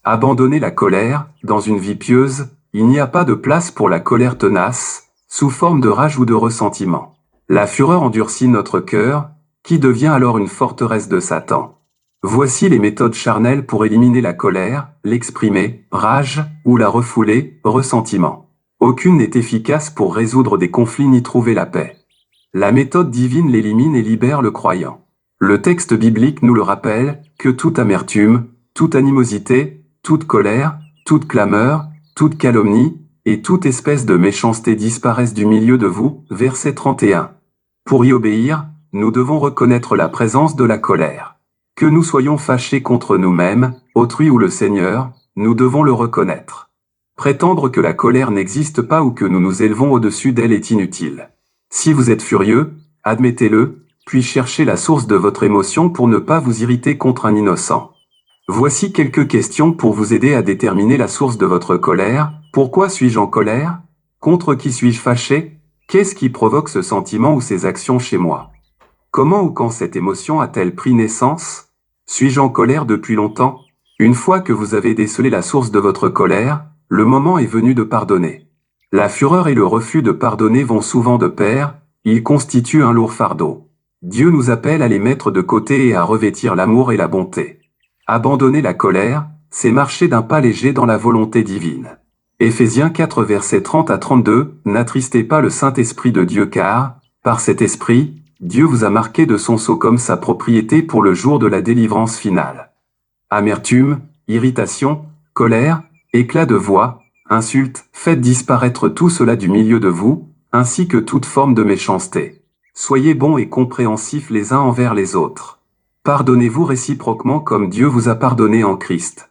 Abandonnez la colère. Dans une vie pieuse, il n'y a pas de place pour la colère tenace, sous forme de rage ou de ressentiment. La fureur endurcit notre cœur, qui devient alors une forteresse de Satan. Voici les méthodes charnelles pour éliminer la colère, l'exprimer, rage, ou la refouler, ressentiment. Aucune n'est efficace pour résoudre des conflits ni trouver la paix. La méthode divine l'élimine et libère le croyant. Le texte biblique nous le rappelle, que toute amertume, toute animosité, toute colère, toute clameur, toute calomnie, et toute espèce de méchanceté disparaissent du milieu de vous. Verset 31. Pour y obéir, nous devons reconnaître la présence de la colère. Que nous soyons fâchés contre nous-mêmes, autrui ou le Seigneur, nous devons le reconnaître. Prétendre que la colère n'existe pas ou que nous nous élevons au-dessus d'elle est inutile. Si vous êtes furieux, admettez-le, puis cherchez la source de votre émotion pour ne pas vous irriter contre un innocent. Voici quelques questions pour vous aider à déterminer la source de votre colère. Pourquoi suis-je en colère? Contre qui suis-je fâché? Qu'est-ce qui provoque ce sentiment ou ces actions chez moi? Comment ou quand cette émotion a-t-elle pris naissance? Suis-je en colère depuis longtemps? Une fois que vous avez décelé la source de votre colère, le moment est venu de pardonner. La fureur et le refus de pardonner vont souvent de pair, ils constituent un lourd fardeau. Dieu nous appelle à les mettre de côté et à revêtir l'amour et la bonté. Abandonner la colère, c'est marcher d'un pas léger dans la volonté divine. Éphésiens 4 versets 30 à 32, n'attristez pas le Saint-Esprit de Dieu car, par cet Esprit, Dieu vous a marqué de son sceau comme sa propriété pour le jour de la délivrance finale. Amertume, irritation, colère, éclat de voix, insultes, faites disparaître tout cela du milieu de vous, ainsi que toute forme de méchanceté. Soyez bons et compréhensifs les uns envers les autres. Pardonnez-vous réciproquement comme Dieu vous a pardonné en Christ.